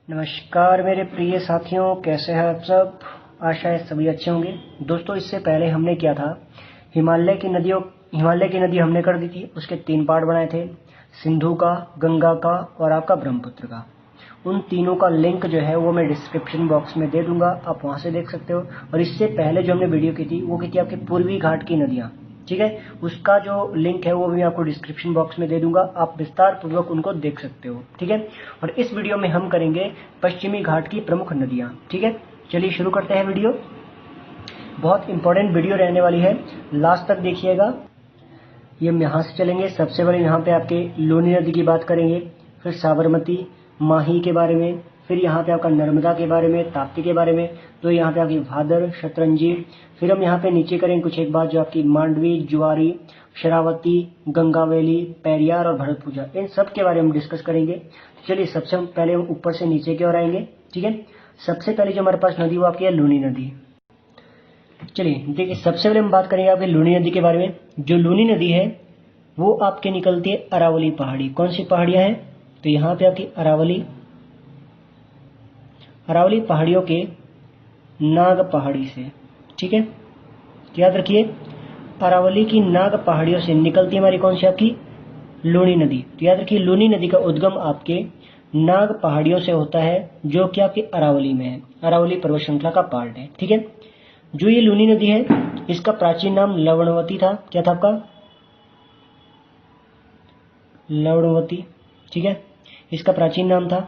नमस्कार मेरे प्रिय साथियों, कैसे हैं आप सब। आशा है सभी अच्छे होंगे। दोस्तों, इससे पहले हमने किया था हिमालय की नदी हमने कर दी थी। उसके 3 पार्ट बनाए थे, सिंधु का, गंगा का और आपका ब्रह्मपुत्र का। उन तीनों का लिंक जो है वो मैं डिस्क्रिप्शन बॉक्स में दे दूंगा, आप वहां से देख सकते हो। और इससे पहले जो हमने वीडियो की थी वो की थी आपके पूर्वी घाट की नदियां, ठीक है। उसका जो लिंक है वो भी मैं आपको डिस्क्रिप्शन बॉक्स में दे दूंगा, आप विस्तार पूर्वक उनको देख सकते हो, ठीक है। और इस वीडियो में हम करेंगे पश्चिमी घाट की प्रमुख नदियां, ठीक है। चलिए शुरू करते हैं वीडियो। बहुत इंपॉर्टेंट वीडियो रहने वाली है, लास्ट तक देखिएगा। ये हम यहाँ से चलेंगे। सबसे पहले यहाँ पे आपके लूनी नदी की बात करेंगे, फिर साबरमती, माही के बारे में, फिर यहाँ पे आपका नर्मदा के बारे में, ताप्ती के बारे में, तो यहाँ पे आपकी भादर, शतरंजी। फिर हम यहाँ पे नीचे करेंगे कुछ एक बात जो आपकी मांडवी, जुआरी, शरावती, गंगावेली, पेरियार और भरतपुजा, इन सब के बारे में डिस्कस करेंगे। चलिए सबसे पहले हम ऊपर से नीचे की ओर आएंगे, ठीक है। सबसे पहले जो हमारे पास नदी वो आपकी है लूनी नदी। चलिए देखिए, सबसे पहले हम बात करेंगे आपकी लूनी नदी के बारे में। जो लूनी नदी है वो आपके निकलती है अरावली पहाड़ी। कौन सी पहाड़ियां हैं? तो यहाँ पे आपकी अरावली पहाड़ियों के नाग पहाड़ी से, ठीक है। याद रखिए, अरावली की नाग पहाड़ियों से निकलती है हमारी कौन सी आपकी लूनी नदी। तो याद रखिए, लूनी नदी का उद्गम आपके नाग पहाड़ियों से होता है, जो कि आपकी अरावली में है। अरावली पर्वत श्रृंखला का पार्ट है, ठीक है। जो ये लूनी नदी है इसका प्राचीन नाम लवणवती था। क्या था आपका? लवणवती, ठीक है, इसका प्राचीन नाम था।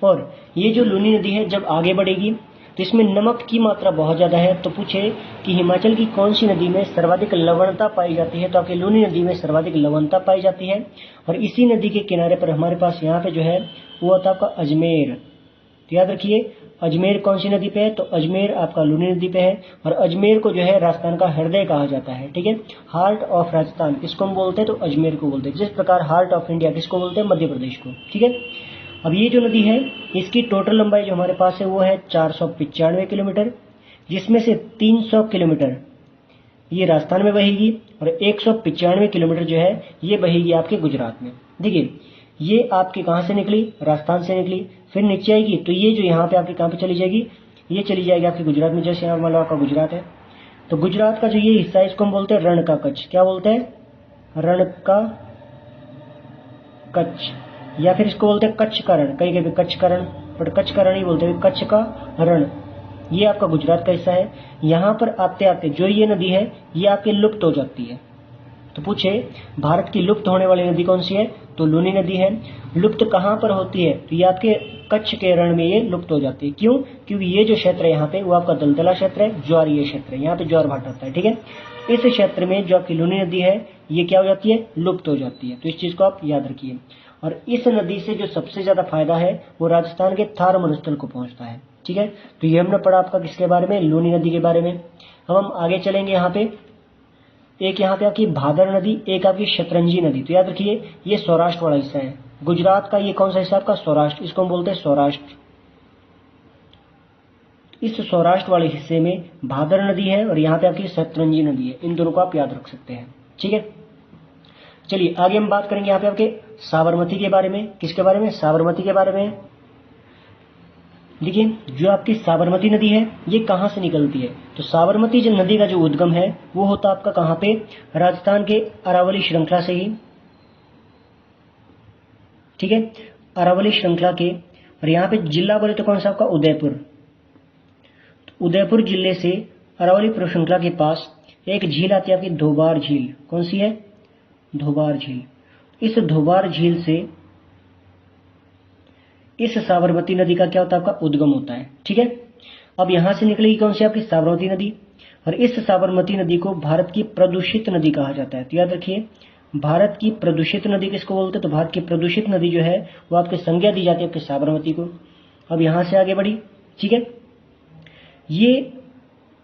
और ये जो लूनी नदी है जब आगे बढ़ेगी तो इसमें नमक की मात्रा बहुत ज्यादा है। तो पूछे कि हिमाचल की कौन सी नदी में सर्वाधिक लवणता पाई जाती है, तो आपकी लूनी नदी में सर्वाधिक लवणता पाई जाती है। और इसी नदी के किनारे पर हमारे पास यहाँ पे जो है वो होता है आपका अजमेर। तो याद रखिए, अजमेर कौन सी नदी पे है? तो अजमेर आपका लूनी नदी पे है। और अजमेर को जो है राजस्थान का हृदय कहा जाता है, ठीक है। हार्ट ऑफ राजस्थान इसको हम बोलते हैं, तो अजमेर को बोलते हैं। जिस प्रकार हार्ट ऑफ इंडिया किसको बोलते हैं? मध्य प्रदेश को, ठीक है। अब ये जो नदी है इसकी टोटल लंबाई जो हमारे पास है वो है 495 किलोमीटर, जिसमें से 300 किलोमीटर ये राजस्थान में बहेगी और 195 किलोमीटर जो है ये बहेगी आपके गुजरात में। देखिए, ये आपके कहां से निकली? राजस्थान से निकली। फिर नीचे आएगी तो ये जो यहाँ पे आपके कहां पे चली जाएगी? ये चली जाएगी आपके गुजरात में। जैसे यहाँ मान लो आपका गुजरात है, तो गुजरात का जो ये हिस्सा है इसको हम बोलते हैं रण का कच्छ। क्या बोलते हैं? रण का कच्छ, या फिर इसको बोलते हैं कच्छ का रण। कहीं कहीं कच्छ का रण, बट कच्छ का रण ही बोलते हैं, कच्छ का रण। ये आपका गुजरात का हिस्सा है। यहाँ पर आते आते जो ये नदी है ये आपके लुप्त हो जाती है। तो पूछे भारत की लुप्त होने वाली नदी कौन सी है? तो लूनी नदी है। लुप्त कहाँ पर होती है? तो ये आपके कच्छ के रण में ये लुप्त हो जाती है। क्यों? क्योंकि ये जो क्षेत्र है यहाँ पे वो आपका दलदला क्षेत्र है, ज्वारीय क्षेत्र है, यहाँ पे ज्वार भाटा होता है, ठीक है। इस क्षेत्र में जो आपकी लूनी नदी है ये क्या हो जाती है? लुप्त हो जाती है। तो इस चीज को आप याद रखिए। और इस नदी से जो सबसे ज्यादा फायदा है वो राजस्थान के थार मरुस्थल को पहुंचता है, ठीक है। तो ये हमने पढ़ा आपका किसके बारे में? लूनी नदी के बारे में। अब हम आगे चलेंगे। यहाँ पे एक यहाँ पे आपकी भादर नदी, एक आपकी शतरंजी नदी। तो याद रखिए, ये सौराष्ट्र वाला हिस्सा है गुजरात का। ये कौन सा हिस्सा आपका? सौराष्ट्र, इसको हम बोलते हैं सौराष्ट्र। इस सौराष्ट्र वाले हिस्से में भादर नदी है और यहाँ पे आपकी शतरंजी नदी है। इन दोनों को आप याद रख सकते हैं, ठीक है। चलिए आगे हम बात करेंगे यहाँ पे आपके साबरमती के बारे में। किसके बारे में? साबरमती के बारे में। देखिए, जो आपकी साबरमती नदी है ये कहां से निकलती है? तो साबरमती जो नदी का जो उद्गम है वो होता आपका कहां पे? राजस्थान के अरावली श्रृंखला से ही, ठीक है, अरावली श्रृंखला के। और यहाँ पे जिला बोले तो कौन सा आपका? उदयपुर। तो उदयपुर जिले से अरावली श्रृंखला के पास एक झील आती है आपकी धोबार झील। कौन सी है? धोबार झील। इस धोबार झील से इस साबरमती नदी का क्या होता है? आपका उद्गम होता है, ठीक है। अब यहां से निकलेगी कौन सी? आपकी साबरमती नदी। और इस साबरमती नदी को भारत की प्रदूषित नदी कहा जाता है। तो याद रखिए, भारत की प्रदूषित नदी किसको बोलते हैं? तो भारत की प्रदूषित नदी जो है वो आपके संज्ञा दी जाती है आपके साबरमती को। अब यहां से आगे बढ़ी, ठीक है। ये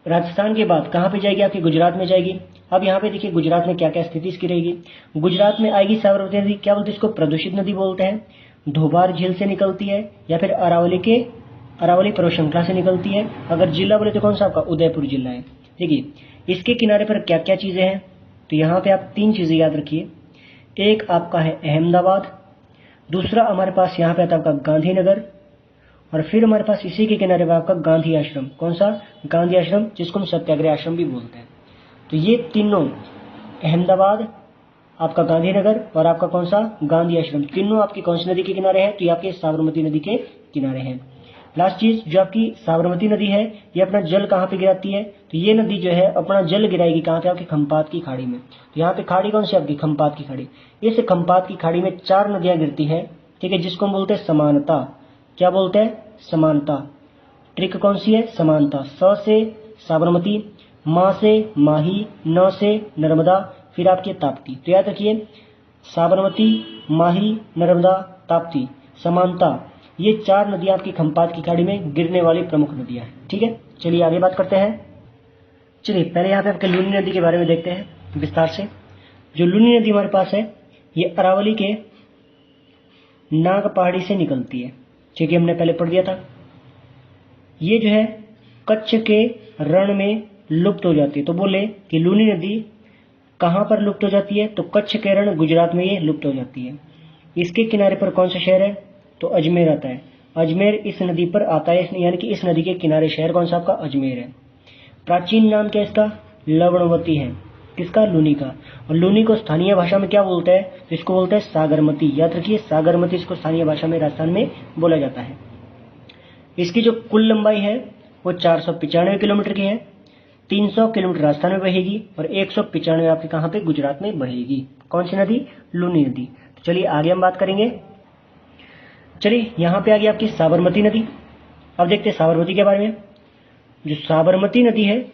राजस्थान के बाद कहां पे जाएगी? आपकी गुजरात में जाएगी। अब यहाँ पे देखिए गुजरात में क्या क्या स्थिति इसकी रहेगी। गुजरात में आएगी साबरमती नदी, क्या बोलते हैं इसको? प्रदूषित नदी बोलते हैं। धोबार झील से निकलती है या फिर अरावली पर्वत श्रृंखला से निकलती है। अगर जिला बोले तो कौन सा आपका? उदयपुर जिला है। देखिए, इसके किनारे पर क्या क्या चीजें हैं? तो यहाँ पे आप 3 चीजें याद रखिए। एक आपका है अहमदाबाद, दूसरा हमारे पास यहाँ पे आता है आपका गांधीनगर, और फिर हमारे पास इसी के किनारे पर आपका गांधी आश्रम, कौन सा? गांधी आश्रम, जिसको हम सत्याग्रह आश्रम भी बोलते हैं। तो ये तीनों, अहमदाबाद, आपका गांधीनगर और आपका कौन सा? गांधी आश्रम, तीनों आपकी कौन सी नदी के किनारे है? तो ये आपके साबरमती नदी के किनारे हैं। लास्ट चीज, जो आपकी साबरमती नदी है, ये अपना जल कहाँ पे गिराती है? तो ये नदी जो है अपना जल गिराएगी कहाँ पे? आपकी खंपात की खाड़ी में। तो यहाँ पे खाड़ी कौन सी आपकी? खंपात की खाड़ी। इस खंपात की खाड़ी में 4 नदियां गिरती है, ठीक है, जिसको हम बोलते हैं समानता। क्या बोलते हैं? समानता। ट्रिक कौन सी है? समानता। स से साबरमती, मा से माही, न से नर्मदा, फिर आपकी ताप्ती। तो याद रखिए, साबरमती, माही, नर्मदा, ताप्ती, समानता, ये 4 नदियां आपकी खंपात की खाड़ी में गिरने वाली प्रमुख नदियां हैं। ठीक है, चलिए आगे बात करते हैं। चलिए पहले यहाँ पे आपके लूनी नदी के बारे में देखते हैं विस्तार से। जो लूनी नदी हमारे पास है, ये अरावली के नाग पहाड़ी से निकलती है, ठीक है, हमने पहले पढ़ दिया था। ये जो है कच्छ के रण में लुप्त हो जाती है। तो बोले कि लूनी नदी कहाँ पर लुप्त हो जाती है? तो कच्छ के रण, गुजरात में ये लुप्त हो जाती है। इसके किनारे पर कौन सा शहर है? तो अजमेर आता है। अजमेर इस नदी पर आता है, यानी कि इस नदी के किनारे शहर कौन सा आपका? अजमेर है। प्राचीन नाम क्या इसका? लवणवती है। किसका? लूनी का। और लूनी को स्थानीय भाषा में क्या बोलते हैं? तो इसको बोलते हैं सागरमती। याद रखिए, सागरमती इसको स्थानीय भाषा में राजस्थान में बोला जाता है। इसकी जो कुल लंबाई है वो 495 किलोमीटर की है। 300 किलोमीटर राजस्थान में बहेगी और 195 आपके कहाँ पे? गुजरात में बहेगी। कौन सी नदी? लूनी नदी। तो चलिए आगे हम बात करेंगे। चलिए यहाँ पे आ गई आपकी साबरमती नदी। अब देखते हैं साबरमती के बारे में। जो साबरमती नदी है,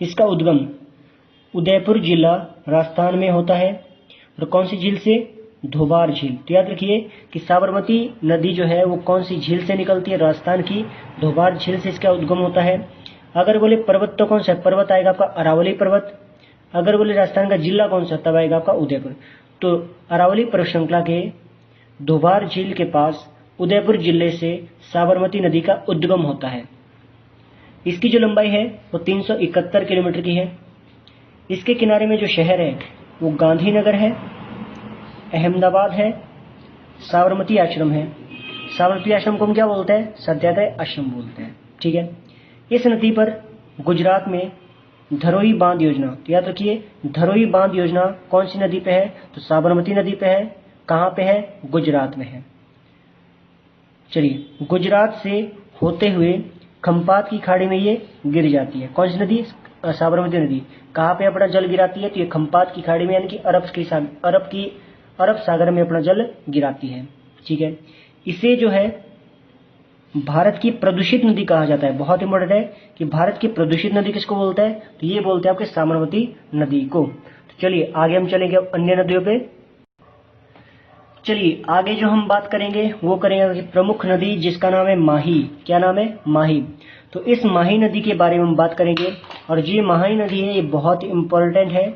इसका उद्गम उदयपुर जिला राजस्थान में होता है। और कौन सी झील से? धोबार झील। तो याद रखिए कि साबरमती नदी जो है वो कौन सी झील से निकलती है? राजस्थान की धोबार झील से इसका उद्गम होता है। अगर बोले पर्वत तो कौन सा? पर्वत आएगा आपका अरावली पर्वत। अगर बोले राजस्थान का जिला कौन सा? तब आएगा आपका उदयपुर। तो अरावली पर्वत श्रृंखला के धोबार झील के पास उदयपुर जिले से साबरमती नदी का उद्गम होता है। इसकी जो लंबाई है वो 371 किलोमीटर की है। इसके किनारे में जो शहर है वो गांधीनगर है, अहमदाबाद है, साबरमती आश्रम है। साबरमती आश्रम को हम क्या बोलते हैं? सत्याग्रह आश्रम बोलते हैं। ठीक है, इस नदी पर गुजरात में धरोई बांध योजना, तो याद रखिए धरोई बांध योजना कौन सी नदी पे है? तो साबरमती नदी पे है। कहाँ पे है? गुजरात में है। चलिए, गुजरात से होते हुए खंपात की खाड़ी में ये गिर जाती है। कौन सी नदी? साबरमती नदी। कहाँ पे अपना जल गिराती है? तो ये खंपात की खाड़ी में, यानी कि अरब सागर में अपना जल गिराती है। ठीक है, इसे जो है भारत की प्रदूषित नदी कहा जाता है। बहुत इंपॉर्टेंट है कि भारत की प्रदूषित नदी किसको बोलते हैं? तो ये बोलते हैं आपके साबरमती नदी को। तो चलिए आगे हम चलेंगे अन्य नदियों पे। चलिए आगे जो हम बात करेंगे वो करेंगे प्रमुख नदी, जिसका नाम है माही। क्या नाम है? माही। तो इस माही नदी के बारे में हम बात करेंगे। और जो ये माही नदी है ये बहुत इंपॉर्टेंट है।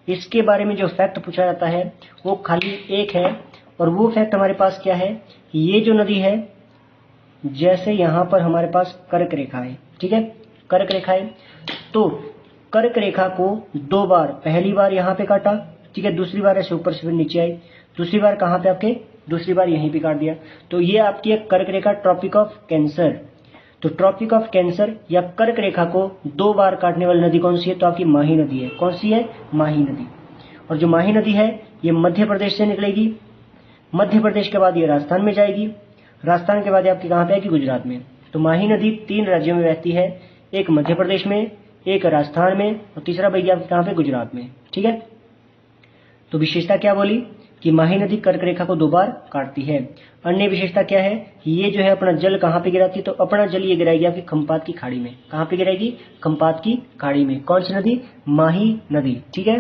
इसके बारे में जो फैक्ट पूछा जाता है वो खाली एक है, और वो फैक्ट हमारे पास क्या है? ये जो नदी है, जैसे यहाँ पर हमारे पास कर्क रेखा है, ठीक है, कर्क रेखा है, तो कर्क रेखा को 2 बार, पहली बार यहाँ पे काटा, ठीक है, दूसरी बार ऐसे ऊपर से फिर नीचे आई, दूसरी बार कहाँ पे आपके? दूसरी बार यहीं पे काट दिया। तो ये आपकी है कर्क रेखा, ट्रॉपिक ऑफ कैंसर। तो ट्रॉपिक ऑफ कैंसर या कर्क रेखा को 2 बार काटने वाली नदी कौन सी है? तो आपकी माही नदी है। कौन सी है? माही नदी। और जो माही नदी है ये मध्य प्रदेश से निकलेगी, मध्य प्रदेश के बाद ये राजस्थान में जाएगी, राजस्थान के बाद आपकी कहाँ पे आएगी? गुजरात में। तो माही नदी 3 राज्यों में बहती है, एक मध्य प्रदेश में, एक राजस्थान में, और तीसरा बह गया आपकी कहाँ पे? गुजरात में। ठीक है, तो विशेषता क्या बोली कि माही नदी कर्क रेखा को 2 बार काटती है। अन्य विशेषता क्या है कि ये जो है अपना जल कहाँ पे गिराती है? तो अपना जल ये गिराएगी आपकी खंपात की खाड़ी में। कहाँ पे गिराएगी? खंपात की खाड़ी में। कौन सी नदी? माही नदी। ठीक है,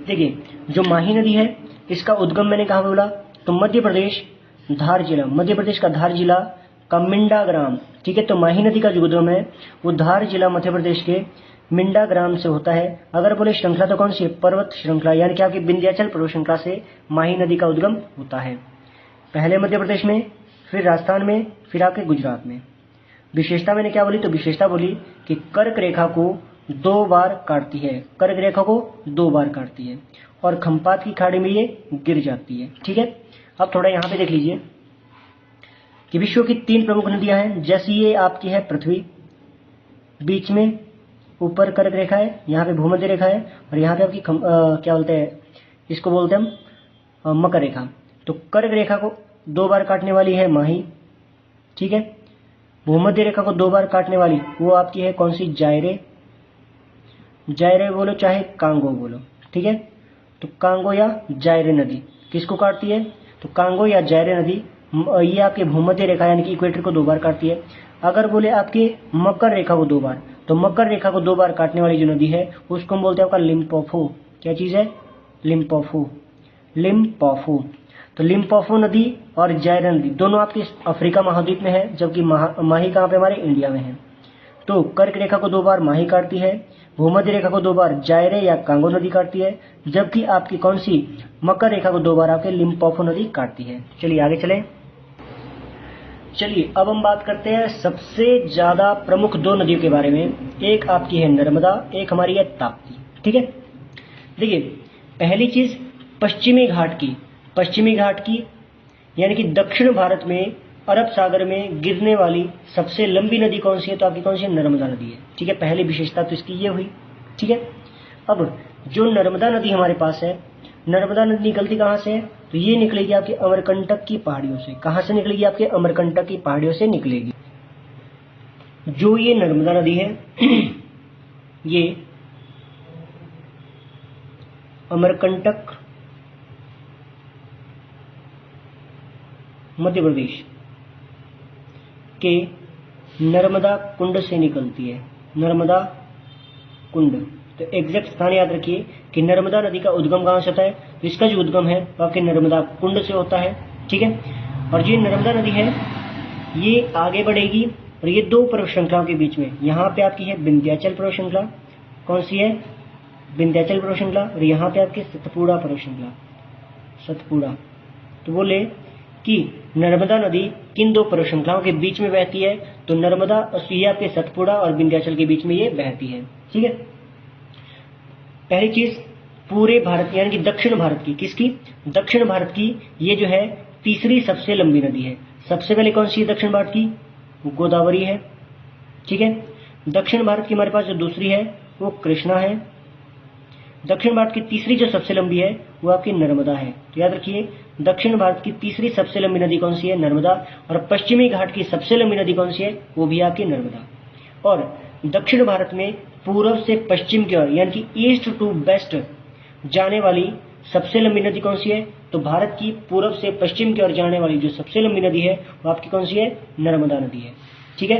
देखिए जो माही नदी है इसका उद्गम मैंने कहाँ बोला? तो मध्य प्रदेश, धार जिला, मध्य प्रदेश का धार जिला का मिंडा ग्राम। ठीक है, तो माही नदी का जो उद्गम है वो धार जिला मध्य प्रदेश के मिंडा ग्राम से होता है। अगर बोले श्रृंखला तो कौन सी है? पर्वत श्रृंखला, यानी कि आपकी विंध्याचल पर्वत श्रृंखला से माही नदी का उद्गम होता है। पहले मध्य प्रदेश में, फिर राजस्थान में, फिर आपके गुजरात में। विशेषता मैंने क्या बोली? तो विशेषता बोली कि कर्क रेखा को 2 बार काटती है, कर्क रेखा को 2 बार काटती है और खंपात की खाड़ी में ये गिर जाती है। ठीक है, अब थोड़ा यहाँ पे देख लीजिए, कि विश्व की 3 प्रमुख नदियां हैं। जैसे ये आपकी है पृथ्वी, बीच में ऊपर कर्क रेखा है, यहाँ पे भूमध्य रेखा है, और यहाँ पे आपकी क्या बोलते हैं, इसको बोलते हैं हम मकर रेखा। तो कर्क रेखा को 2 बार काटने वाली है माही, ठीक है। भूमध्य रेखा को 2 बार काटने वाली वो आपकी है कौन सी, जायरे। जायरे बोलो चाहे कांगो बोलो, ठीक है। तो कांगो या जायरे नदी किसको काटती है, तो कांगो या जायरे नदी ये आपके भूमध्य रेखा यानी कि इक्वेटर को 2 बार काटती है। अगर बोले आपके मकर रेखा को 2 बार, तो मकर रेखा को 2 बार काटने वाली जो नदी है उसको हम बोलते हैं आपका लिम्पोपो। क्या चीज है, लिम्पोपो। लिम्पोपो। तो लिम्पोपो नदी और जायरे नदी दोनों आपके अफ्रीका महाद्वीप में है, जबकि माही कहाँ पे, हमारे इंडिया में है। तो कर्क रेखा को 2 बार माही काटती है, भूमध्य रेखा को 2 बार जायरे या कांगो नदी काटती है, जबकि आपकी कौन सी, मकर रेखा को 2 बार आपके लिम्पोपो नदी काटती है। चलिए आगे चलें। चलिए अब हम बात करते हैं सबसे ज्यादा प्रमुख 2 नदियों के बारे में। एक आपकी है नर्मदा, एक हमारी है ताप्ती, ठीक है। देखिए पहली चीज पश्चिमी घाट की, पश्चिमी घाट की यानी कि दक्षिण भारत में अरब सागर में गिरने वाली सबसे लंबी नदी कौन सी है, तो आपकी कौन सी है, नर्मदा नदी है, ठीक है। पहली विशेषता तो इसकी ये हुई, ठीक है। अब जो नर्मदा नदी हमारे पास है, नर्मदा नदी निकलती कहाँ से है, तो ये निकलेगी आपके अमरकंटक की पहाड़ियों से। कहाँ से निकलेगी, आपके अमरकंटक की पहाड़ियों से निकलेगी। जो ये नर्मदा नदी है ये अमरकंटक मध्य प्रदेश के नर्मदा कुंड से निकलती है, नर्मदा कुंड। तो एग्जैक्ट स्थान याद रखिए कि नर्मदा नदी का उद्गम कहां से होता है, तो इसका जो उद्गम है वो आपके नर्मदा कुंड से होता है, ठीक है। और जो नर्मदा नदी है ये आगे बढ़ेगी और ये 2 पर्वत श्रृंखलाओं के बीच में, यहाँ पे आपकी है विंध्याचल पर्वत श्रृंखला, कौन सी है, विंध्याचल पर्वत श्रृंखला, और यहाँ पे आपकी सतपुड़ा पर्वत श्रृंखला, सतपुड़ा। तो बोले कि नर्मदा नदी किन 2 पर्वत श्रृंखलाओं के बीच में बहती है, तो नर्मदा ये आपके सतपुड़ा और विंध्याचल के बीच में ये बहती है, ठीक है। पहली चीज पूरे भारत यानी कि दक्षिण भारत की, किसकी, दक्षिण भारत की ये जो है तीसरी सबसे लंबी नदी है। सबसे पहले कौन सी है दक्षिण भारत की, गोदावरी है, ठीक है। दक्षिण भारत की हमारे पास जो दूसरी है वो कृष्णा है। दक्षिण भारत की तीसरी जो सबसे लंबी है वो आपकी नर्मदा है। तो याद रखिए दक्षिण भारत की तीसरी सबसे लंबी नदी कौन सी है, नर्मदा। और पश्चिमी घाट की सबसे लंबी नदी कौन सी है, वो भी आपकी नर्मदा। और दक्षिण भारत में पूर्व से पश्चिम की ओर यानी कि ईस्ट टू वेस्ट जाने वाली सबसे लंबी नदी कौन सी है, तो भारत की पूर्व से पश्चिम की ओर जाने वाली जो सबसे लंबी नदी है वो आपकी कौन सी है, नर्मदा नदी है, ठीक है।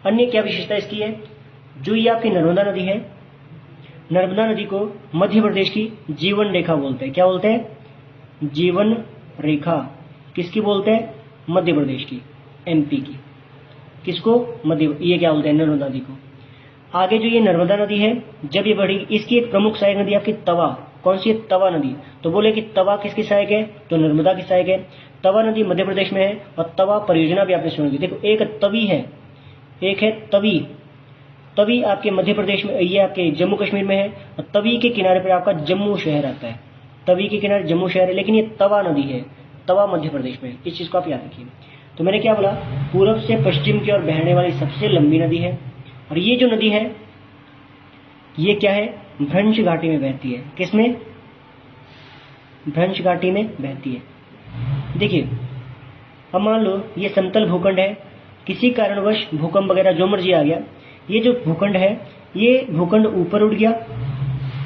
अन्य क्या विशेषता इसकी है, जो ये आपकी नर्मदा नदी है, नर्मदा नदी को मध्य प्रदेश की जीवन रेखा बोलते हैं। क्या बोलते हैं, जीवन रेखा। किसकी बोलते हैं, मध्य प्रदेश की, एमपी की। किसको, मध्य, ये क्या बोलते हैं, नर्मदा नदी को। आगे जो ये नर्मदा नदी है जब ये बढ़ेगी, इसकी एक प्रमुख सहायक नदी आपकी तवा, कौन सी है, तवा नदी। तो बोले कि तवा किसकी सहायक है, तो नर्मदा की सहायक है। तवा नदी मध्य प्रदेश में है और तवा परियोजना भी आपने सुनी। देखो एक तवी है, एक है तवी। तवी आपके मध्य प्रदेश में, ये आपके जम्मू कश्मीर में है, और तवी के किनारे पर आपका जम्मू शहर आता है। तवी के किनारे जम्मू शहर है, लेकिन ये तवा नदी है, तवा मध्य प्रदेश में। इस चीज को आप याद रखिए। तो मैंने क्या बोला, पूर्व से पश्चिम की ओर बहने वाली सबसे लंबी नदी है। और ये जो नदी है ये क्या है, भ्रंश घाटी में बहती है। किसमें, भ्रंश घाटी में बहती है। देखिए अब मान लो ये समतल भूखंड है, किसी कारणवश भूकंप वगैरह जो मर्जी आ गया, ये जो भूखंड है ये भूखंड ऊपर उठ गया,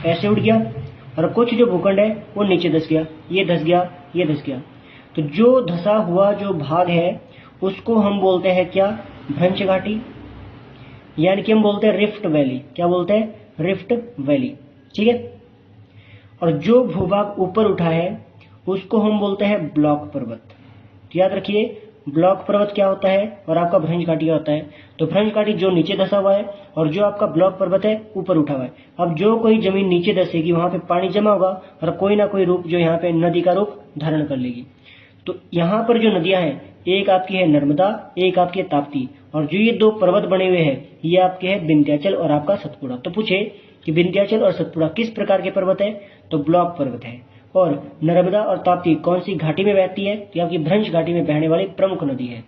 ऐसे उठ गया, और कुछ जो भूखंड है वो नीचे धस गया, ये धस गया, ये धस गया। तो जो धसा हुआ जो भाग है उसको हम बोलते हैं क्या, भ्रंश घाटी, यानी कि हम बोलते हैं रिफ्ट वैली। क्या बोलते हैं, रिफ्ट वैली, ठीक है। और जो भूभाग ऊपर उठा है उसको हम बोलते हैं ब्लॉक पर्वत। तो याद रखिए ब्लॉक पर्वत क्या होता है और आपका भ्रंश घाटी क्या होता है। तो भ्रंश घाटी जो नीचे धसा हुआ है और जो आपका ब्लॉक पर्वत है ऊपर उठा हुआ है। अब जो कोई जमीन नीचे धसेगी वहां पे पानी जमा होगा और कोई ना कोई रूप जो यहाँ पे नदी का रूप धारण कर लेगी। तो यहाँ पर जो नदियां हैं, एक आपकी है नर्मदा, एक आपकी है ताप्ती, और जो ये 2 पर्वत बने हुए हैं ये आपके हैं विंध्याचल और आपका सतपुड़ा। तो पूछे कि विंध्याचल और सतपुड़ा किस प्रकार के पर्वत है, तो ब्लॉक पर्वत है। और नर्मदा और ताप्ती कौन सी घाटी में बहती है? तो आपकी भ्रंश घाटी में बहने वाली प्रमुख नदी है।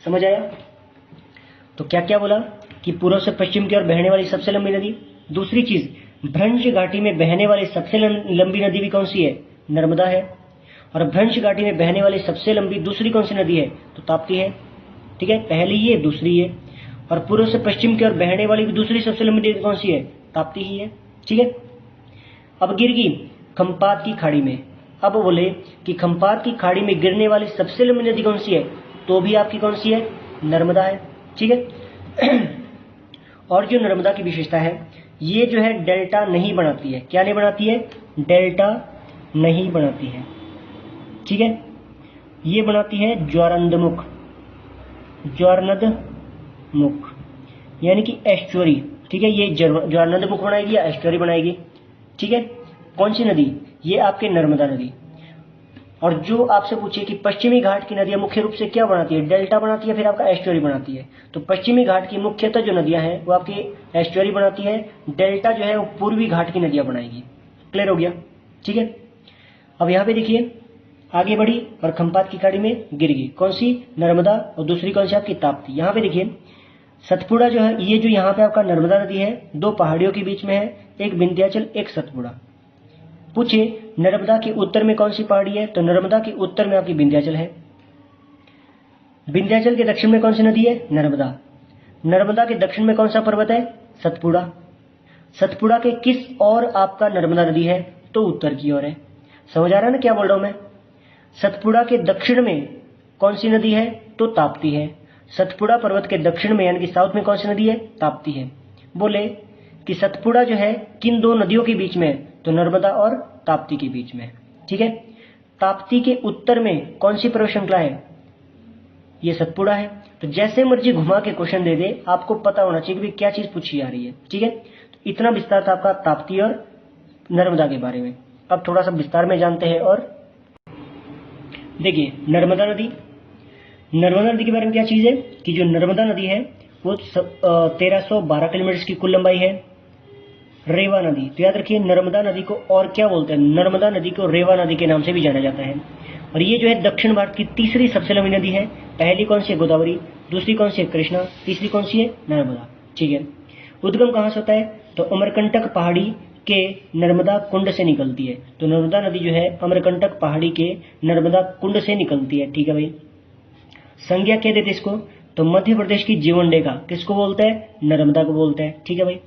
समझ आया? तो क्या क्या बोला कि पूर्व से पश्चिम की ओर बहने वाली सबसे लंबी नदी। दूसरी चीज, भ्रंश घाटी में बहने वाली सबसे लंबी नदी भी कौन सी है? नर्मदा है। और भ्रंश घाटी में बहने वाली सबसे लंबी दूसरी कौन सी नदी है? तो ताप्ती है। ठीक है, पहली ये, दूसरी ये। और पूर्व से पश्चिम की ओर बहने वाली दूसरी सबसे लंबी नदी कौन सी है? ताप्ती ही है। ठीक है, अब गिर गई खंपात की खाड़ी में। अब बोले कि खंपात की खाड़ी में गिरने वाली सबसे लंबी नदी कौन सी है? तो भी आपकी कौन सी है? नर्मदा है। ठीक है और जो नर्मदा की विशेषता है, ये जो है डेल्टा नहीं बनाती है। क्या नहीं बनाती है? डेल्टा नहीं बनाती है। ठीक है, ये बनाती है ज्वारनदमुख, ज्वारनदमुख यानी कि एस्चुअरी। ठीक है, ये ज्वारनदमुख बनाएगी या एस्चुअरी बनाएगी। ठीक है, कौन सी नदी? ये आपके नर्मदा नदी। और जो आपसे पूछे कि पश्चिमी घाट की नदियां मुख्य रूप से क्या बनाती है? डेल्टा बनाती है, फिर आपका एस्चुअरी बनाती है। तो पश्चिमी घाट की मुख्यतः जो नदियां हैं वो आपकी एस्चुअरी बनाती है। डेल्टा जो है वो पूर्वी घाट की नदियां बनाएगी। क्लियर हो गया? ठीक है, अब यहाँ पे देखिए, आगे बढ़ी और खंपात की खाड़ी में गिर गई। कौन सी? नर्मदा। और दूसरी कौन सी? आपकी ताप्ती। यहाँ पे देखिए, सतपुड़ा जो है, ये जो यहाँ पे आपका नर्मदा नदी है, दो पहाड़ियों के बीच में है, एक विंध्याचल, एक सतपुड़ा। पूछे नर्मदा के उत्तर में कौन सी पहाड़ी है? तो नर्मदा के उत्तर में आपकी विंध्याचल है। विंध्याचल के दक्षिण में कौन सी नदी है? नर्मदा। नर्मदा के दक्षिण में कौन सा पर्वत है? सतपुड़ा। सतपुड़ा के किस ओर आपका नर्मदा नदी है? तो उत्तर की ओर है। समझ आ रहा है ना क्या बोल रहा हूं मैं? सतपुड़ा के दक्षिण में कौन सी नदी है? तो ताप्ती है। सतपुड़ा पर्वत के दक्षिण में यानी कि साउथ में कौन सी नदी है? ताप्ती है। बोले कि सतपुड़ा जो है किन दो नदियों के बीच में है? तो नर्मदा और ताप्ती के बीच में। ठीक है, ताप्ती के उत्तर में कौन सी पर्वत श्रृंखला है? ये सतपुड़ा है। तो जैसे मर्जी घुमा के क्वेश्चन दे दे, आपको पता होना चाहिए कि क्या चीज पूछी जा रही है। ठीक है, तो इतना विस्तार था आपका ताप्ती और नर्मदा के बारे में। अब थोड़ा सा विस्तार में जानते हैं। और देखिए, नर्मदा नदी, नर्मदा नदी के बारे में क्या चीज है कि जो नर्मदा नदी है वो 1312 किलोमीटर की कुल लंबाई है। रेवा नदी, तो याद रखिए नर्मदा नदी को और क्या बोलते हैं? नर्मदा नदी को रेवा नदी के नाम से भी जाना जाता है। और ये जो है दक्षिण भारत की तीसरी सबसे लंबी नदी है। पहली कौन सी है? गोदावरी। दूसरी कौन सी है? कृष्णा। तीसरी कौन सी है? नर्मदा। ठीक है, उद्गम कहां से होता है? तो अमरकंटक पहाड़ी के नर्मदा कुंड से निकलती है। तो नर्मदा नदी जो है अमरकंटक पहाड़ी के नर्मदा कुंड से निकलती है। ठीक है भाई, संज्ञा कह देते इसको। तो मध्य प्रदेश की जीवन रेखा किसको बोलते हैं? नर्मदा को बोलते हैं। ठीक है भाई,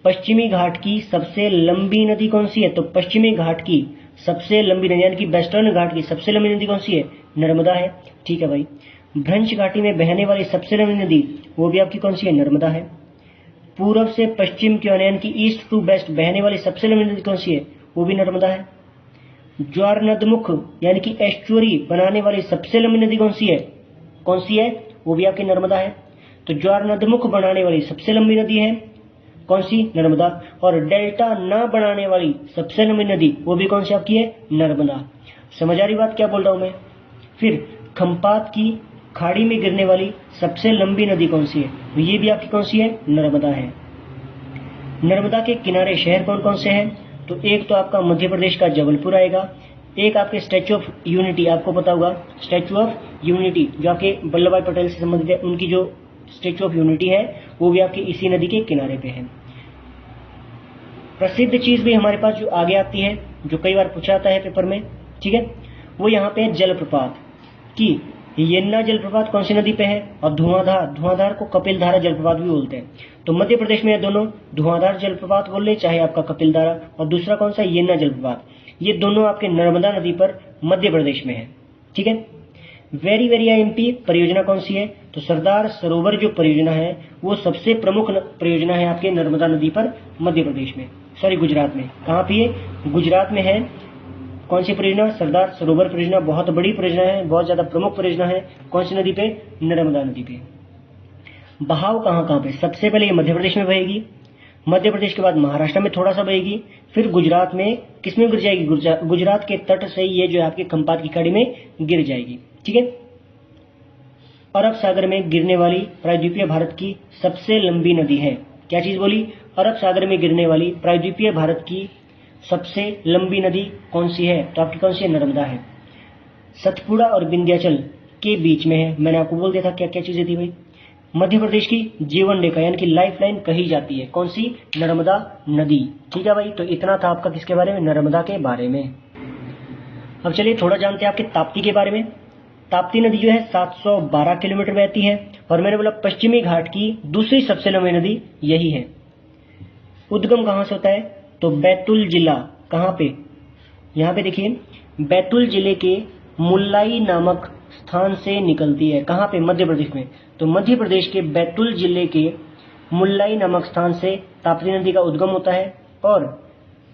पश्चिमी घाट की सबसे लंबी नदी कौन सी है? तो पश्चिमी घाट की सबसे लंबी नदी यानी कि वेस्टर्न घाट की सबसे लंबी नदी कौन सी है? नर्मदा है। ठीक है भाई, भ्रंश घाटी में बहने वाली सबसे लंबी नदी वो भी आपकी कौन सी है? नर्मदा है। पूर्व से पश्चिम की ओर यानी कि ईस्ट टू वेस्ट बहने वाली सबसे लंबी नदी कौन सी है? वो भी नर्मदा है। ज्वारनदमुख यानी कि एस्चुअरी बनाने वाली सबसे लंबी नदी कौन सी है? कौन सी है? वो भी आपकी नर्मदा है। तो ज्वारनदमुख बनाने वाली सबसे लंबी नदी है कौन सी? नर्मदा। और डेल्टा ना बनाने वाली सबसे लंबी नदी वो भी कौन सी आपकी है? नर्मदा। समझ आ रही बात क्या बोल रहा हूं मैं? फिर खंपात की खाड़ी में गिरने वाली सबसे लंबी नदी कौन सी है? तो ये भी आपकी कौन सी है? नर्मदा है। नर्मदा के किनारे शहर कौन कौन से हैं? तो एक तो आपका मध्य प्रदेश का जबलपुर आएगा, एक आपके स्टैच्यू ऑफ यूनिटी, आपको पता होगा स्टैच्यू ऑफ यूनिटी जो आपके वल्लभ भाई पटेल से संबंधित है, उनकी जो स्टैच्यू ऑफ यूनिटी है वो भी आपकी इसी नदी के किनारे पे है। प्रसिद्ध चीज भी हमारे पास जो आगे आती है, जो कई बार पूछा जाता है पेपर में, ठीक है, वो यहाँ पे जलप्रपात की यन्ना जलप्रपात कौन सी नदी पे है? और धुआंधार को कपिलधारा जलप्रपात भी बोलते हैं। तो मध्य प्रदेश में दोनों धुआंधार जलप्रपात बोल रहे, चाहे आपका कपिलधारा, और दूसरा कौन सा? यन्ना जलप्रपात। ये दोनों आपके नर्मदा नदी पर मध्य प्रदेश में है। ठीक है, वेरी वेरी एमपी परियोजना कौन सी है? तो सरदार सरोवर जो परियोजना है वो सबसे प्रमुख परियोजना है आपके नर्मदा नदी पर मध्य प्रदेश में, सॉरी गुजरात में। कहाँ पे? गुजरात में है। कौन सी परियोजना? सरदार सरोवर परियोजना। बहुत बड़ी परियोजना है, बहुत ज्यादा प्रमुख परियोजना है। कौन सी नदी पे? नर्मदा नदी पे। बहाव कहाँ कहाँ पे? सबसे पहले ये मध्य प्रदेश में बहेगी, मध्य प्रदेश के बाद महाराष्ट्र में थोड़ा सा बहेगी, फिर गुजरात में किसमें गिर जाएगी? गुजरात के तट से ये जो है आपके खंपात की खाड़ी में गिर जाएगी। ठीक है, अरब सागर में गिरने वाली प्रायद्वीपीय भारत की सबसे लंबी नदी है। क्या चीज बोली? अरब सागर में गिरने वाली प्रायद्वीपीय भारत की सबसे लंबी नदी कौन सी है? तो आपकी कौन सी है? नर्मदा है। सतपुड़ा और विंध्याचल के बीच में है। मैंने आपको बोल दिया था क्या क्या चीजें थी भाई। मध्य प्रदेश की जीवन रेखा यानी कि लाइफ लाइन कही जाती है कौन सी? नर्मदा नदी। ठीक है भाई, तो इतना था आपका किसके बारे में? नर्मदा के बारे में। अब चलिए थोड़ा जानते हैं आपके ताप्ती के बारे में। ताप्ती नदी जो है 712 किलोमीटर बहती है और मैंने बोला पश्चिमी घाट की दूसरी सबसे लंबी नदी यही है। उद्गम कहां से होता है? तो बैतूल जिला, कहां पे? यहां पे देखिए, बैतूल जिले के मुल्लाई नामक स्थान से निकलती है। कहां पे? मध्य प्रदेश में। तो मध्य प्रदेश के बैतूल जिले के मुल्लाई नामक स्थान से ताप्ती नदी का उद्गम होता है और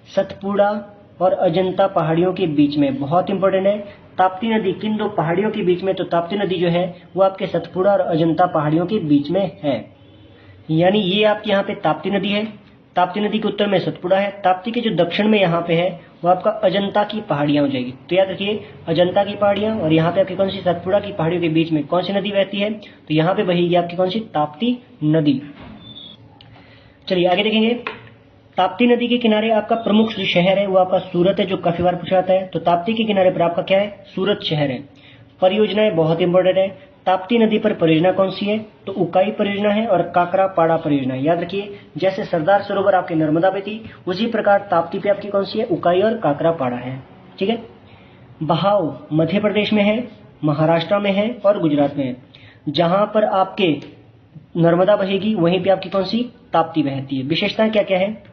सतपुड़ा और अजंता पहाड़ियों के बीच में, बहुत इंपॉर्टेंट है, ताप्ती नदी किन दो पहाड़ियों के बीच में? तो ताप्ती नदी जो है वो आपके सतपुड़ा और अजंता पहाड़ियों के बीच में है। यानी ये आपके यहाँ पे ताप्ती नदी है, ताप्ती नदी के उत्तर में सतपुड़ा है, ताप्ती के जो दक्षिण में यहाँ पे है वो आपका अजंता की पहाड़ियां हो जाएगी। तो याद रखिए अजंता की पहाड़ियां और यहाँ पे आपकी कौन सी? सतपुड़ा की पहाड़ियों के बीच में कौन सी नदी बहती है? तो यहाँ पे बहेगी आपकी कौन सी? ताप्ती नदी। चलिए आगे देखेंगे। ताप्ती नदी के किनारे आपका प्रमुख जो शहर है वो आपका सूरत है, जो काफी बार पूछा जाता है। तो ताप्ती के किनारे पर आपका क्या है? सूरत शहर है। परियोजनाएं बहुत इंपॉर्टेंट है। ताप्ती नदी पर परियोजना कौन सी है? तो उकाई परियोजना है और काकरापाड़ा परियोजना। याद रखिए जैसे सरदार सरोवर आपके नर्मदा पे थी उसी प्रकार ताप्ती पे आपकी कौन सी है? उकाई और काकरापाड़ा है। ठीक है। बहाव मध्य प्रदेश में है, महाराष्ट्र में है और गुजरात में है। जहां पर आपके नर्मदा बहेगी वहीं पे आपकी कौन सी? ताप्ती बहती है। विशेषताएं क्या क्या है?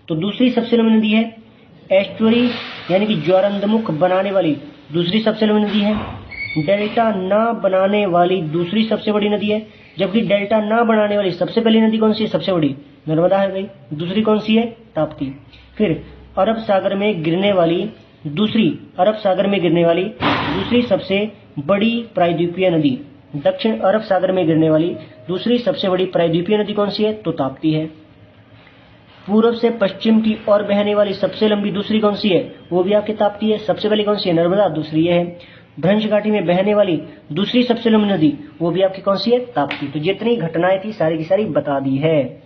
तो दूसरी सबसे लंबी नदी है। एस्चुअरी यानी कि ज्वारंधमुख बनाने वाली दूसरी सबसे लंबी नदी है। डेल्टा ना बनाने वाली दूसरी सबसे बड़ी नदी है। जबकि डेल्टा ना बनाने वाली सबसे पहली नदी कौन सी है? सबसे बड़ी नर्मदा है भाई। दूसरी कौन सी है? ताप्ती। फिर अरब सागर में गिरने वाली दूसरी सबसे बड़ी प्रायद्वीपीय नदी, दक्षिण अरब सागर में गिरने वाली दूसरी सबसे बड़ी प्रायद्वीपीय नदी कौन सी है? तो ताप्ती है। पूर्व से पश्चिम की ओर बहने वाली सबसे लंबी दूसरी कौन सी है? वो भी आपकी ताप्ती है। सबसे पहली कौन सी है? नर्मदा, दूसरी ये है। भ्रंश घाटी में बहने वाली दूसरी सबसे लंबी नदी वो भी आपकी कौन सी है? ताप्ती। तो जितनी घटनाएं थी सारी की सारी बता दी है।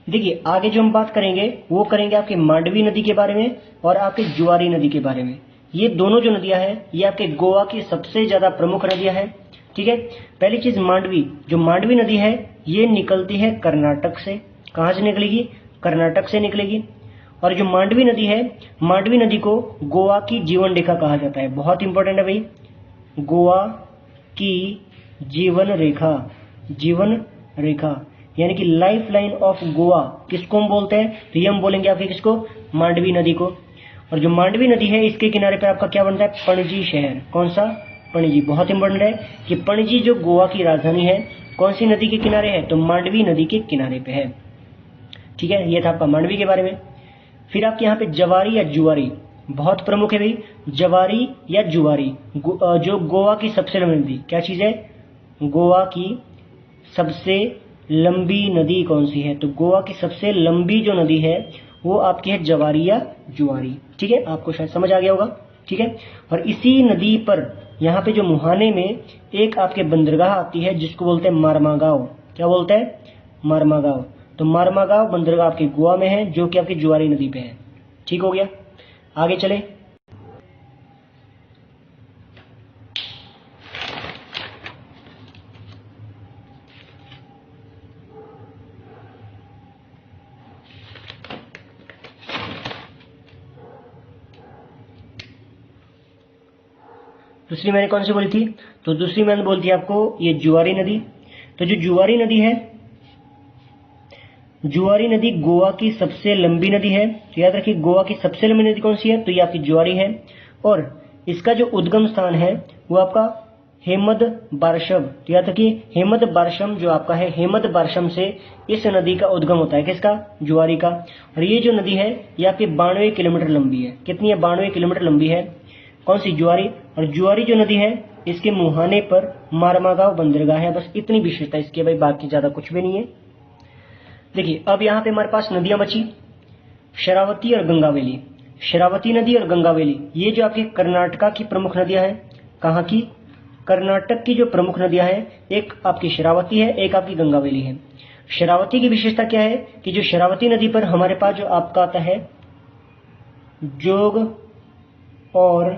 देखिए आगे जो हम बात करेंगे वो करेंगे आपके मांडवी नदी के बारे में और आपके जुआरी नदी के बारे में। ये दोनों जो नदियां हैं ये आपके गोवा की सबसे ज्यादा प्रमुख नदियां हैं। ठीक है। पहली चीज मांडवी, जो मांडवी नदी है ये निकलती है कर्नाटक से। कहां से निकलेगी? कर्नाटक से निकलेगी। और जो मांडवी नदी है, मांडवी नदी को गोवा की जीवन रेखा कहा जाता है। बहुत इंपॉर्टेंट है भाई, गोवा की जीवन रेखा यानी कि लाइफ लाइन ऑफ गोवा किसको हम बोलते हैं? तो ये हम बोलेंगे आपके किसको? मांडवी नदी को। और जो मांडवी नदी है इसके किनारे पे आपका क्या बनता है? पणजी शहर। कौन सा? पणजी। बहुत इंपॉर्टेंट है कि पणजी जो गोवा की राजधानी है कौन सी नदी के किनारे है? तो मांडवी नदी के किनारे पे है। ठीक है, ये था आपका मांडवी के बारे में। फिर आपके यहाँ पे जवारी या जुआरी बहुत प्रमुख है भाई। जवारी या जुआरी जो गोवा की सबसे लंबी नदी, क्या चीज है? गोवा की सबसे लंबी नदी कौन सी है? तो गोवा की सबसे लंबी जो नदी है वो आपकी है जवारी या जुआरी। ठीक है, आपको शायद समझ आ गया होगा। ठीक है। और इसी नदी पर यहाँ पे जो मुहाने में एक आपके बंदरगाह आती है जिसको बोलते हैं मारमागांव। क्या बोलते हैं? मारमागांव। तो मारमागांव बंदरगाह आपके गोवा में है जो कि आपकी जुआरी नदी पे है। ठीक हो गया। आगे चले। दूसरी मैंने कौन सी बोली थी? तो दूसरी मैंने बोली थी आपको ये जुआरी नदी। तो जो जुआरी नदी है, जुआरी नदी गोवा की सबसे लंबी नदी है। तो याद रखिए गोवा की सबसे लंबी नदी कौन सी है? तो ये आपकी जुआरी है। और इसका जो उद्गम स्थान है वो आपका हेमद बारशम। तो याद रखिए हेमद बारशम जो आपका है, हेमद बारशम से इस नदी का उद्गम होता है। किसका? जुआरी का। और ये जो नदी है ये आपकी 92 किलोमीटर लंबी है। कितनी है? 92 किलोमीटर लंबी है। कौन सी? जुआरी। और जुआरी जो नदी है इसके मुहाने पर मारमागांव बंदरगाह है। बस इतनी विशेषता इसकी भाई, बाकी ज्यादा कुछ भी नहीं है। देखिए अब यहाँ पे हमारे पास नदियां बची शरावती और गंगावेली। शरावती नदी और गंगावेली ये जो आपकी कर्नाटका की प्रमुख नदियां हैं। कहाँ की? कर्नाटक की जो प्रमुख नदियां हैं, एक आपकी शरावती है, एक आपकी गंगावेली है। शरावती की विशेषता क्या है कि जो शरावती नदी पर हमारे पास जो आपका आता है जोग और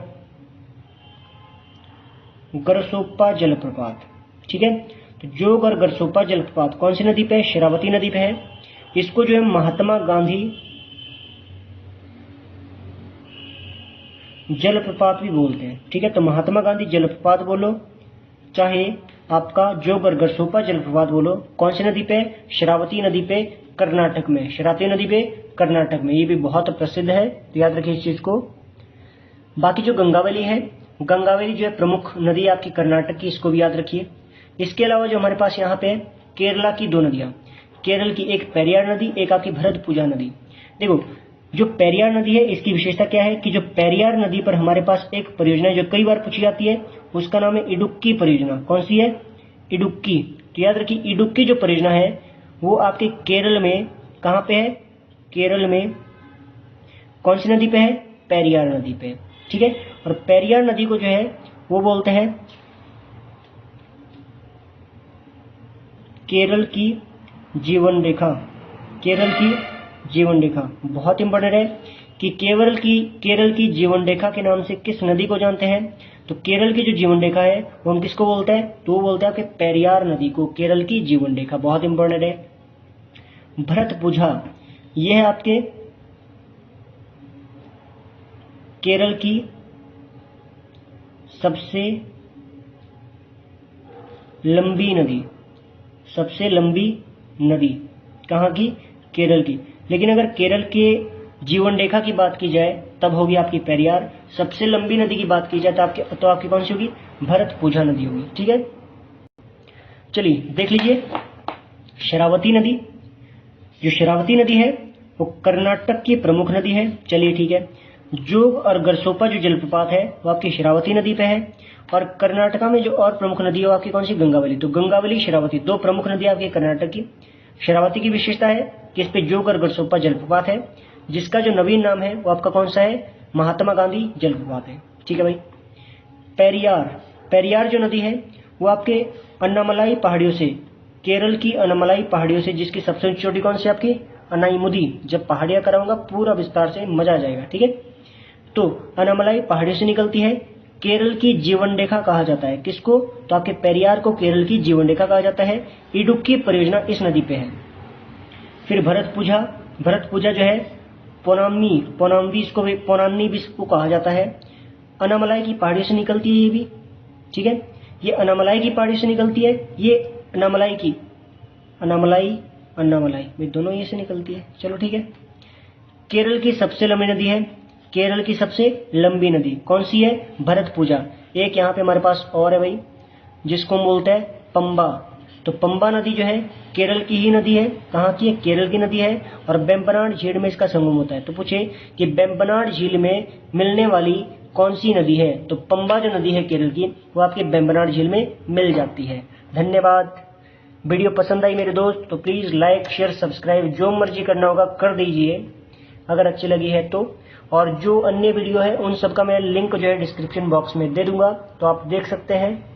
गरसोप्पा जलप्रपात। ठीक है, तो जोग और गरसोप्पा जलप्रपात कौन सी नदी पे है? शरावती नदी पे है। इसको जो है महात्मा गांधी जलप्रपात भी बोलते हैं। ठीक है, तो महात्मा गांधी जलप्रपात बोलो, चाहे आपका जोग और गरसोप्पा जलप्रपात बोलो, कौन सी नदी पे? शरावती नदी पे, कर्नाटक में। शरावती नदी पे कर्नाटक में, ये भी बहुत प्रसिद्ध है, तो याद रखिए इस चीज को। बाकी जो गंगावली है, गंगावली जो है प्रमुख नदी आपकी कर्नाटक की, इसको भी याद रखिए। इसके अलावा जो हमारे पास यहाँ पे केरला की दो नदियां, केरल की एक पेरियार नदी, एक आपकी भरतपुजा नदी। देखो, जो पेरियार नदी है इसकी विशेषता क्या है कि जो पेरियार नदी पर हमारे पास एक परियोजना जो कई बार पूछी जाती है, उसका नाम है इडुक्की परियोजना। कौन सी है? इडुक्की। तो याद रखिए इडुक्की जो परियोजना है वो आपके केरल में कहां पे है? केरल में कौन सी नदी पे है? पेरियार नदी पे। ठीक है, और पेरियार नदी को जो है वो बोलते हैं केरल की जीवन रेखा। केरल की जीवन रेखा बहुत इंपॉर्टेंट है कि केरल की जीवन रेखा के नाम से किस नदी को जानते हैं? तो केरल की जो जीवन रेखा है वो हम किसको बोलते हैं? तो वो बोलते हैं कि पेरियार नदी को केरल की जीवन रेखा, बहुत इंपॉर्टेंट है। भरतपुझा, ये है आपके केरल की सबसे लंबी नदी, सबसे लंबी नदी कहाँ की? केरल की। लेकिन अगर केरल के जीवन रेखा की बात की जाए तब होगी आपकी पेरियार। सबसे लंबी नदी की बात की जाए तो आपकी कौन सी होगी? भरतपुझा नदी होगी। ठीक है, चलिए देख लीजिए शरावती नदी। जो शरावती नदी है वो कर्नाटक की प्रमुख नदी है। चलिए ठीक है, जोग और गरसोप्पा जो जलप्रपात है वो आपकी शरावती नदी पे है। और कर्नाटका में जो और प्रमुख नदी है वो आपकी कौन सी? गंगावली। तो गंगावली, शरावती, दो प्रमुख नदी आपकी कर्नाटक की। शरावती की विशेषता है कि इस पे जोग और गरसोप्पा जलप्रपात है, जिसका जो नवीन नाम है वो आपका कौन सा है? महात्मा गांधी जलप्रपात है। ठीक है भाई। पेरियार, पेरियार जो नदी है वो आपके अन्नामलाई पहाड़ियों से, केरल की अन्नामलाई पहाड़ियों से, जिसकी सबसे ऊंची चोटी कौन सी आपकी? अनाईमुदी। जब पहाड़ियां कराऊंगा पूरा विस्तार से, मजा आ जाएगा। ठीक है, तो अन्नामलाई पहाड़ियों से निकलती है। केरल की जीवन रेखा कहा जाता है किसको? तो आपके पेरियार को केरल की जीवन रेखा कहा जाता है। इडुक्की परियोजना इस नदी पे है। फिर भरतपुझा, भरतपुझा जो है पोनाम्नी भी इसको कहा जाता है। अन्नामलाई की पहाड़ियों से निकलती है ये भी। ठीक है, ये अन्नामलाई की पहाड़ी से निकलती है। ये अन्नामलाई ये दोनों ये से निकलती है। चलो ठीक है, केरल की सबसे लंबी नदी है, केरल की सबसे लंबी नदी कौन सी है? भरतपुझा। एक यहाँ पे हमारे पास और है भाई, जिसको हम बोलते हैं पंबा। तो पंबा नदी जो है केरल की ही नदी है। कहाँ की है? केरल की नदी है। और बेम्बनाड झील में इसका संगम होता है। तो पूछे कि बेम्बनाड झील में मिलने वाली कौन सी नदी है? तो पंबा जो नदी है केरल की वो आपके बेम्बनाड झील में मिल जाती है। धन्यवाद। वीडियो पसंद आई मेरे दोस्त तो प्लीज लाइक, शेयर, सब्सक्राइब जो मर्जी करना होगा कर दीजिए अगर अच्छी लगी है तो। और जो अन्य वीडियो है उन सब का मैं लिंक जो है डिस्क्रिप्शन बॉक्स में दे दूंगा, तो आप देख सकते हैं।